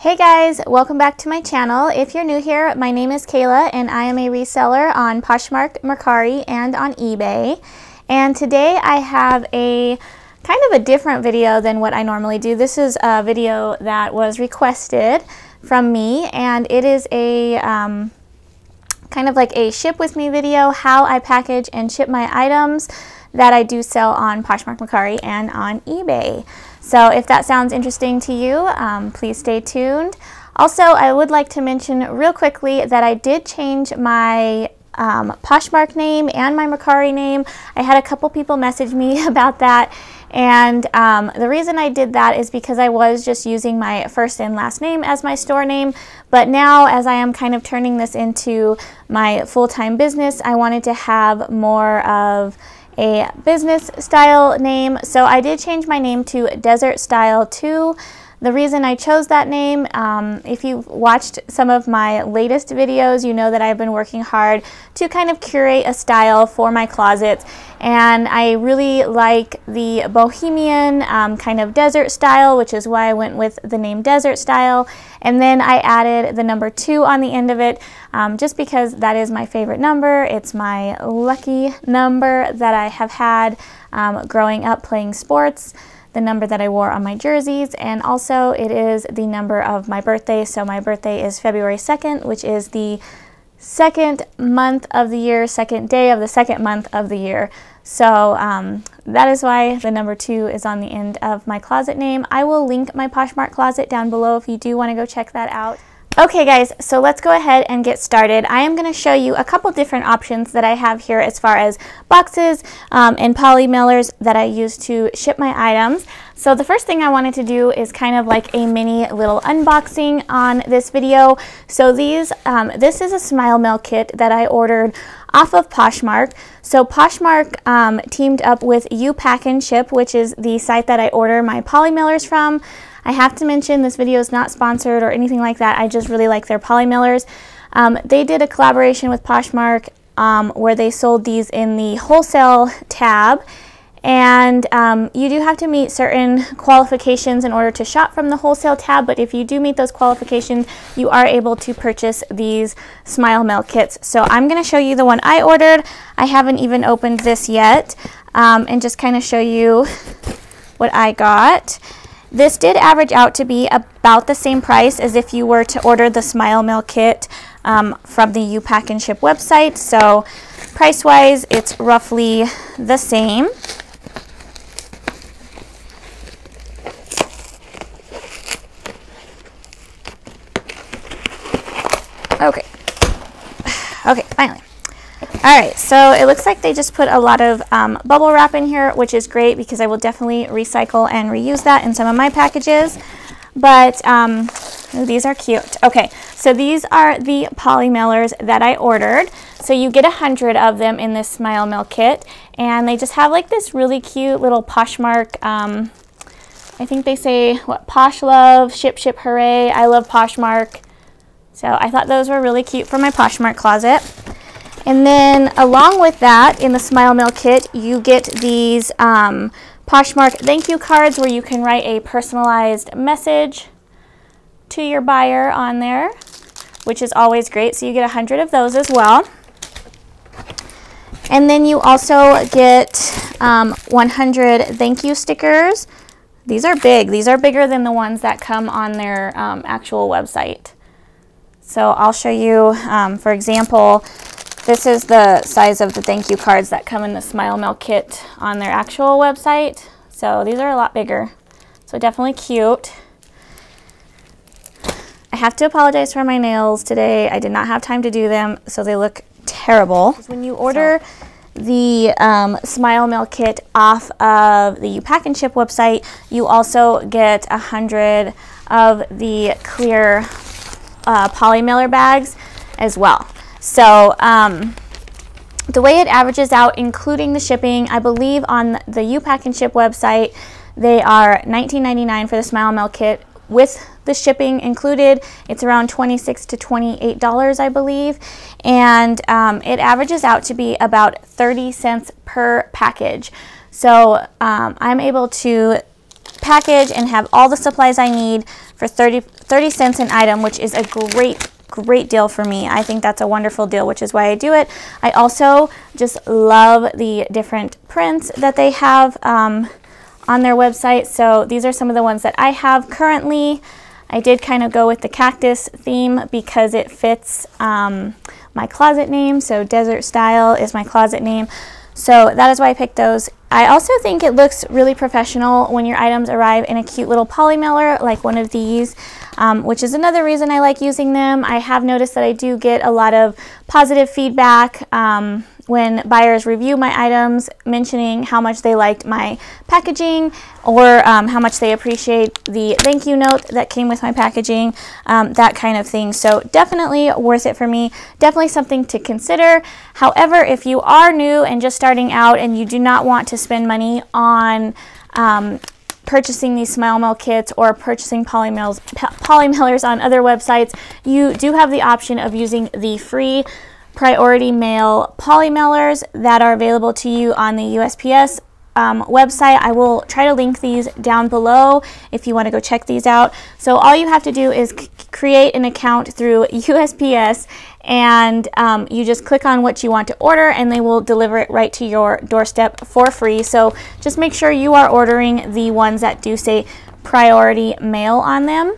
Hey guys, welcome back to my channel. If you're new here, my name is Kayla and I am a reseller on Poshmark, Mercari, and on eBay. And today I have a kind of a different video than what I normally do. This is a video that was requested from me, and it is a kind of like a ship with me video, how I package and ship my items that I do sell on Poshmark, Mercari, and on eBay. So if that sounds interesting to you, please stay tuned. Also, I would like to mention real quickly that I did change my Poshmark name and my Mercari name. I had a couple people message me about that, and the reason I did that is because I was just using my first and last name as my store name, but now as I am kind of turning this into my full-time business, I wanted to have more of a business style name, so I did change my name to Desert Style 2. The reason I chose that name, if you've watched some of my latest videos, you know that I've been working hard to kind of curate a style for my closets, and I really like the bohemian kind of desert style, which is why I went with the name Desert Style, and then I added the number 2 on the end of it, just because that is my favorite number. It's my lucky number that I have had growing up playing sports, the number that I wore on my jerseys, and also it is the number of my birthday. So my birthday is February 2nd, which is the second month of the year, second day of the second month of the year. So that is why the number 2 is on the end of my closet name. I will link my Poshmark closet down below if you do want to go check that out. Okay guys, so let's go ahead and get started. I am going to show you a couple different options that I have here as far as boxes and poly mailers that I use to ship my items. So the first thing I wanted to do is kind of like a mini little unboxing on this video. So this is a Smile Mail kit that I ordered off of Poshmark. So Poshmark teamed up with YouPacknShip, which is the site that I order my poly mailers from. I have to mention this video is not sponsored or anything like that. I just really like their poly mailers. They did a collaboration with Poshmark where they sold these in the wholesale tab, and you do have to meet certain qualifications in order to shop from the wholesale tab, but if you do meet those qualifications, you are able to purchase these Smile Mail kits. So I'm going to show you the one I ordered. I haven't even opened this yet, and just kind of show you what I got. This did average out to be about the same price as if you were to order the Smile Mail kit from the YouPacknShip website. So price-wise, it's roughly the same. Okay, finally. Alright, so it looks like they just put a lot of bubble wrap in here, which is great because I will definitely recycle and reuse that in some of my packages. But these are cute. Okay, so these are the poly mailers that I ordered. So you get 100 of them in this Smile Mail kit, and they just have like this really cute little Poshmark, I think they say, what, Posh Love, Ship Ship Hooray, I love Poshmark. So I thought those were really cute for my Poshmark closet. And then along with that, in the Smile Mail kit, you get these Poshmark thank you cards where you can write a personalized message to your buyer on there, which is always great. So you get 100 of those as well. And then you also get 100 thank you stickers. These are big. These are bigger than the ones that come on their actual website. So I'll show you, for example, this is the size of the thank you cards that come in the Smile Mail kit on their actual website. So these are a lot bigger. So definitely cute. I have to apologize for my nails today. I did not have time to do them, so they look terrible. When you order the Smile Mail kit off of the YouPacknShip website, you also get 100 of the clear poly mailer bags as well. So the way it averages out, including the shipping, I believe on the YouPacknShip website, they are $19.99 for the Smile Mail kit. With the shipping included, it's around $26 to $28, I believe. And it averages out to be about 30 cents per package. So I'm able to package and have all the supplies I need for 30 cents an item, which is a great deal for me. I think that's a wonderful deal, which is why I do it. I also just love the different prints that they have on their website. So these are some of the ones that I have currently. I did kind of go with the cactus theme because it fits my closet name. So Desert Style is my closet name. So that is why I picked those. I also think it looks really professional when your items arrive in a cute little poly mailer like one of these, which is another reason I like using them. I have noticed that I do get a lot of positive feedback when buyers review my items, mentioning how much they liked my packaging or how much they appreciate the thank you note that came with my packaging, that kind of thing. So definitely worth it for me, definitely something to consider. However, if you are new and just starting out and you do not want to spend money on purchasing these Smile Mail kits or purchasing poly mailers on other websites, you do have the option of using the free Priority Mail poly mailers that are available to you on the USPS website. I will try to link these down below if you want to go check these out. So all you have to do is create an account through USPS, and you just click on what you want to order and they will deliver it right to your doorstep for free. So just make sure you are ordering the ones that do say Priority Mail on them.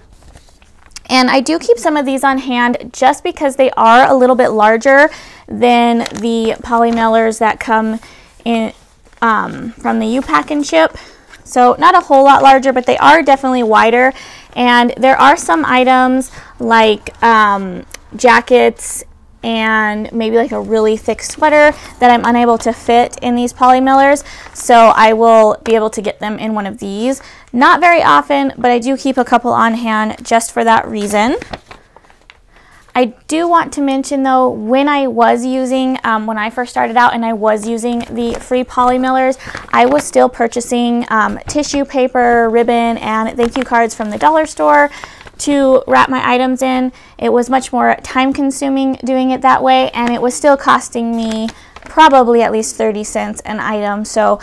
And I do keep some of these on hand just because they are a little bit larger than the poly mailers that come in from the U-Pack and Ship. So not a whole lot larger, but they are definitely wider. And there are some items like jackets and maybe like a really thick sweater that I'm unable to fit in these poly mailers, so I will be able to get them in one of these. Not very often, but I do keep a couple on hand just for that reason. I do want to mention though, when I was using, when I first started out and I was using the free poly mailers, I was still purchasing tissue paper, ribbon, and thank you cards from the dollar store to wrap my items in. It was much more time consuming doing it that way, and it was still costing me probably at least 30 cents an item. So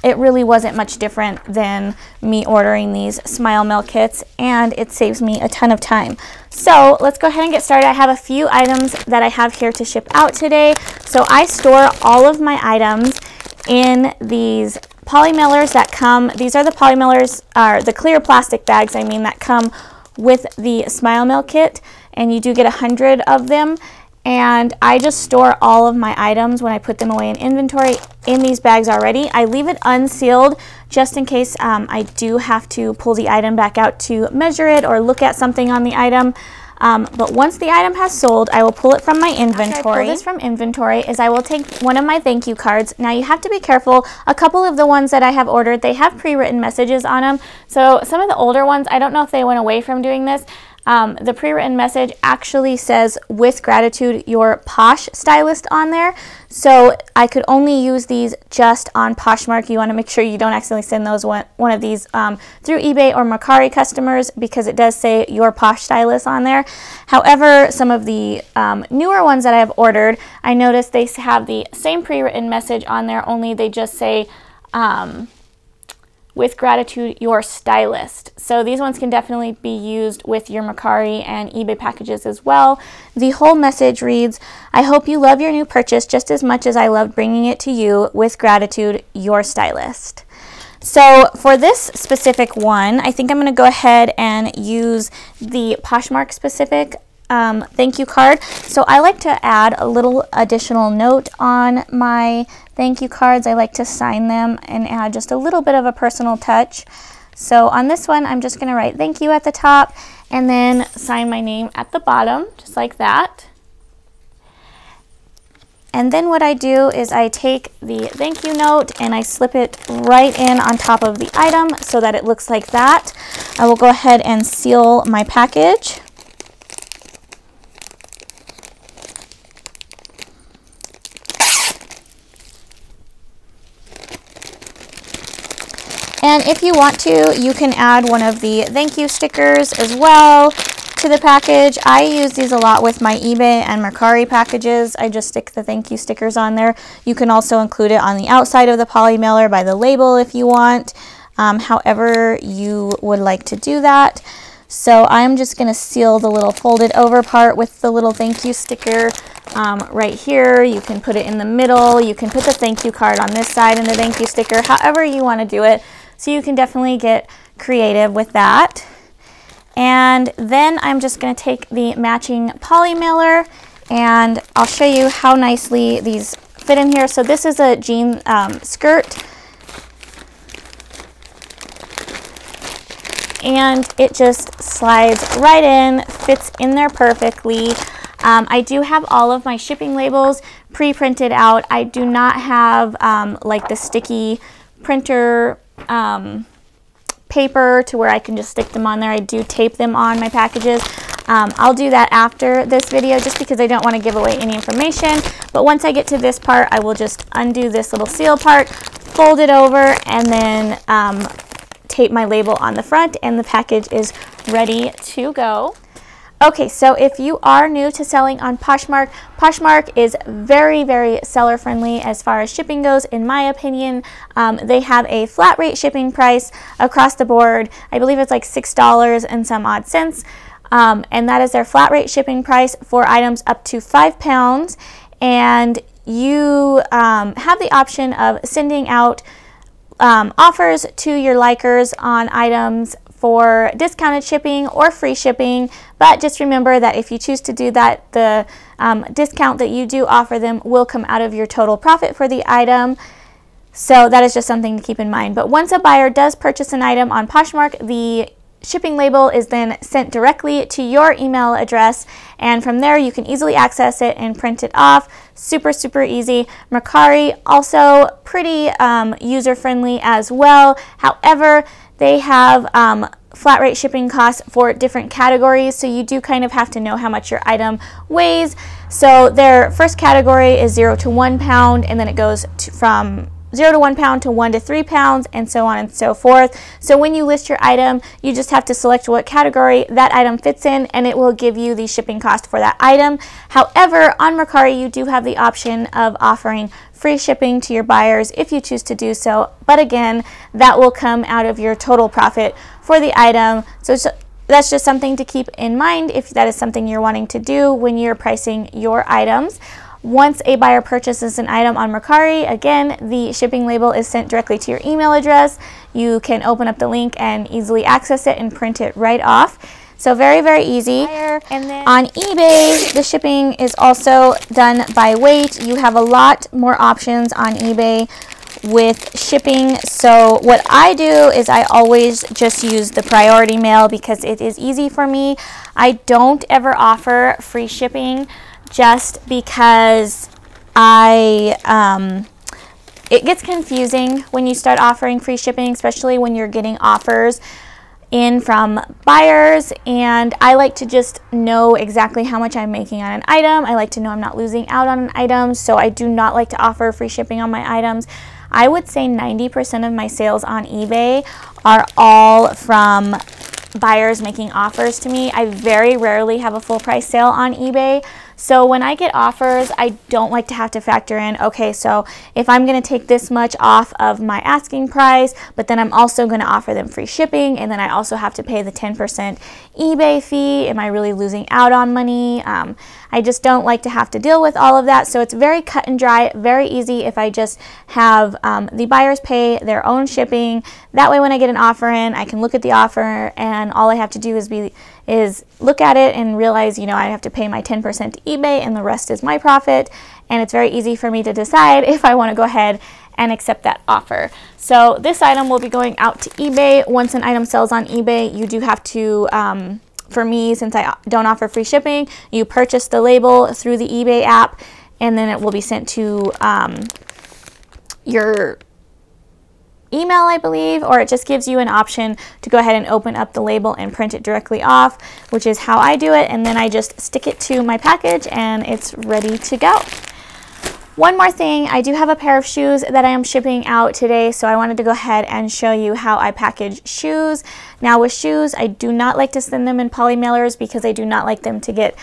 it really wasn't much different than me ordering these Smile Mail kits, and it saves me a ton of time. So let's go ahead and get started. I have a few items that I have here to ship out today. So I store all of my items in these poly mailers that come, these are the poly mailers, or the clear plastic bags, I mean, that come with the Smile Mail kit, and you do get 100 of them. And I just store all of my items when I put them away in inventory in these bags already. I leave it unsealed just in case I do have to pull the item back out to measure it or look at something on the item. But once the item has sold, I will pull it from my inventory. After I pull this from inventory is I will take one of my thank you cards. Now you have to be careful. A couple of the ones that I have ordered, they have pre-written messages on them. So some of the older ones, I don't know if they went away from doing this. The pre-written message actually says, "With gratitude, your Posh Stylist" on there. So I could only use these just on Poshmark. You want to make sure you don't accidentally send those one of these through eBay or Mercari customers, because it does say "Your Posh Stylist" on there. However, some of the newer ones that I have ordered, I noticed they have the same pre-written message on there, only they just say "With gratitude, your stylist." So these ones can definitely be used with your Mercari and eBay packages as well. The whole message reads, "I hope you love your new purchase just as much as I loved bringing it to you. With gratitude, your stylist." So for this specific one, I think I'm going to go ahead and use the Poshmark specific thank you card. So I like to add a little additional note on my thank you cards. I like to sign them and add just a little bit of a personal touch. So on this one, I'm just going to write "thank you" at the top and then sign my name at the bottom, just like that. And then what I do is I take the thank you note and I slip it right in on top of the item so that it looks like that. I will go ahead and seal my package. And if you want to, you can add one of the thank you stickers as well to the package. I use these a lot with my eBay and Mercari packages. I just stick the thank you stickers on there. You can also include it on the outside of the poly mailer by the label if you want, however you would like to do that. So I'm just going to seal the little folded over part with the little thank you sticker right here. You can put it in the middle. You can put the thank you card on this side and the thank you sticker, however you want to do it. So you can definitely get creative with that. And then I'm just going to take the matching poly mailer and I'll show you how nicely these fit in here. So this is a jean skirt. And it just slides right in, fits in there perfectly. I do have all of my shipping labels pre-printed out. I do not have like the sticky printer paper to where I can just stick them on there. I do tape them on my packages. I'll do that after this video just because I don't want to give away any information. But once I get to this part, I will just undo this little seal part, fold it over, and then tape my label on the front, and the package is ready to go. Okay, so if you are new to selling on Poshmark, Poshmark is very, very seller friendly as far as shipping goes, in my opinion. They have a flat rate shipping price across the board. I believe it's like $6 and some odd cents. And that is their flat rate shipping price for items up to 5 pounds. And you have the option of sending out offers to your likers on items for discounted shipping or free shipping, but just remember that if you choose to do that, the discount that you do offer them will come out of your total profit for the item. So that is just something to keep in mind. But once a buyer does purchase an item on Poshmark, the shipping label is then sent directly to your email address, and from there you can easily access it and print it off. Super, super easy. Mercari also pretty user-friendly as well. However, they have flat rate shipping costs for different categories, so you do kind of have to know how much your item weighs. So their first category is 0 to 1 pound, and then it goes from 0 to 1 pound to 1 to 3 pounds, and so on and so forth. So when you list your item, you just have to select what category that item fits in, and it will give you the shipping cost for that item. However, on Mercari, you do have the option of offering free shipping to your buyers if you choose to do so. But again, that will come out of your total profit for the item. So that's just something to keep in mind if that is something you're wanting to do when you're pricing your items. Once a buyer purchases an item on Mercari, again, the shipping label is sent directly to your email address. You can open up the link and easily access it and print it right off. So very, very easy. And then on eBay, the shipping is also done by weight. You have a lot more options on eBay with shipping. So what I do is I always just use the priority mail because it is easy for me. I don't ever offer free shipping just because it gets confusing when you start offering free shipping, especially when you're getting offers in from buyers, and I like to just know exactly how much I'm making on an item. I like to know I'm not losing out on an item, so I do not like to offer free shipping on my items. I would say 90% of my sales on eBay are all from buyers making offers to me. I very rarely have a full price sale on eBay. So when I get offers, I don't like to have to factor in, okay, so if I'm going to take this much off of my asking price, but then I'm also going to offer them free shipping, and then I also have to pay the 10% eBay fee, am I really losing out on money? I just don't like to have to deal with all of that. So it's very cut and dry, very easy if I just have the buyers pay their own shipping. That way when I get an offer in, I can look at the offer, and all I have to do is look at it and realize, you know, I have to pay my 10% to eBay and the rest is my profit. And it's very easy for me to decide if I want to go ahead and accept that offer. So this item will be going out to eBay. Once an item sells on eBay, you do have to, for me, since I don't offer free shipping, you purchase the label through the eBay app, and then it will be sent to your email, I believe, or it just gives you an option to go ahead and open up the label and print it directly off, which is how I do it, and then I just stick it to my package and it's ready to go. One more thing, I do have a pair of shoes that I am shipping out today, so I wanted to go ahead and show you how I package shoes. Now with shoes, I do not like to send them in poly mailers because I do not like them to get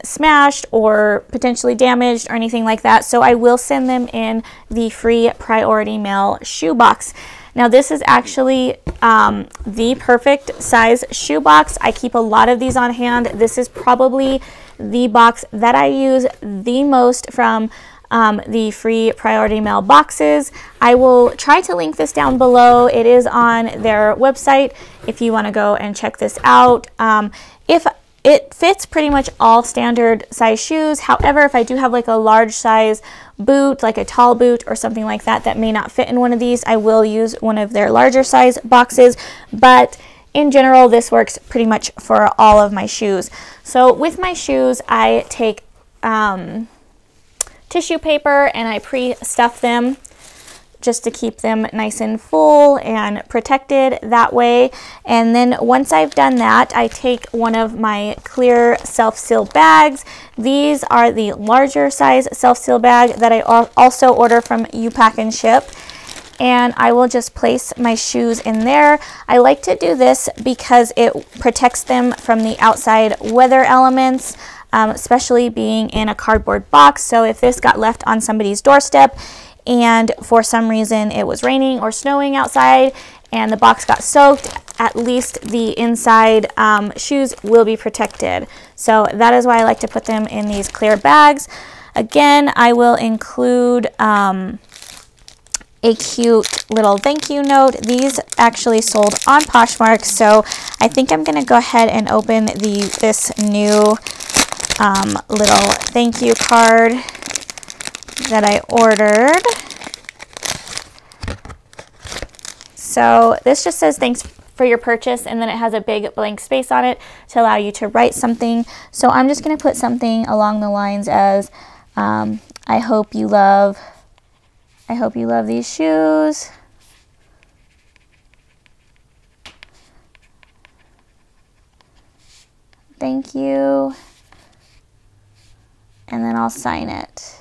smashed or potentially damaged or anything like that, so I will send them in the free priority mail shoe box. Now this is actually the perfect size shoebox. I keep a lot of these on hand. This is probably the box that I use the most from the free Priority Mail boxes. I will try to link this down below. It is on their website if you want to go and check this out. If it fits pretty much all standard size shoes. However, if I do have like a large size boot, like a tall boot or something like that, that may not fit in one of these, I will use one of their larger size boxes. But in general, this works pretty much for all of my shoes. So with my shoes, I take tissue paper and I pre-stuff them just to keep them nice and full and protected that way. And then once I've done that, I take one of my clear self-seal bags. These are the larger size self-seal bag that I also order from U-Pack and Ship. And I will just place my shoes in there. I like to do this because it protects them from the outside weather elements, especially being in a cardboard box. So if this got left on somebody's doorstep and for some reason it was raining or snowing outside and the box got soaked, at least the inside shoes will be protected. So that is why I like to put them in these clear bags. Again, I will include a cute little thank you note. These actually sold on Poshmark, so I think I'm going to go ahead and open this new little thank you card that I ordered. So this just says thanks for your purchase, and then it has a big blank space on it to allow you to write something. So I'm just going to put something along the lines as I hope you love these shoes. Thank you. And then I'll sign it.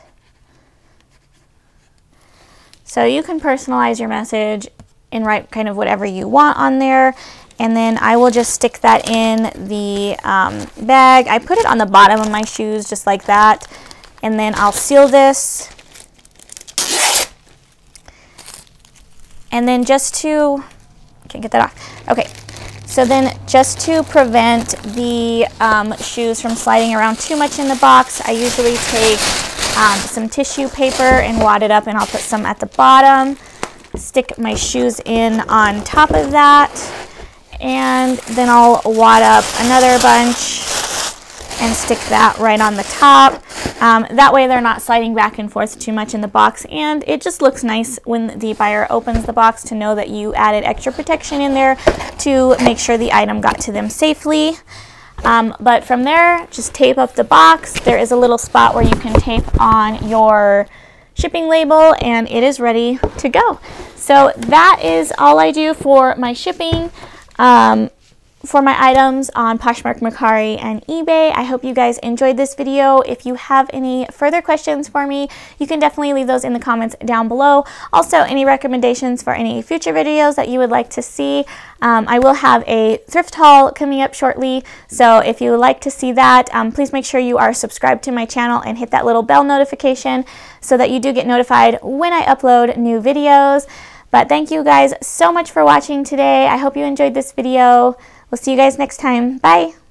So you can personalize your message and write kind of whatever you want on there. And then I will just stick that in the bag. I put it on the bottom of my shoes just like that. And then I'll seal this. And then just to, can't get that off. Okay, so then just to prevent the shoes from sliding around too much in the box, I usually take some tissue paper and wad it up, and I'll put some at the bottom, stick my shoes in on top of that, and then I'll wad up another bunch and stick that right on the top. That way they're not sliding back and forth too much in the box, and it just looks nice when the buyer opens the box to know that you added extra protection in there to make sure the item got to them safely. But from there, just tape up the box. There is a little spot where you can tape on your shipping label, and it is ready to go. So that is all I do for my shipping. For my items on Poshmark, Mercari, and eBay. I hope you guys enjoyed this video. If you have any further questions for me, you can definitely leave those in the comments down below. Also, any recommendations for any future videos that you would like to see. I will have a thrift haul coming up shortly, so if you would like to see that, please make sure you are subscribed to my channel and hit that little bell notification so that you do get notified when I upload new videos. But thank you guys so much for watching today. I hope you enjoyed this video. We'll see you guys next time. Bye!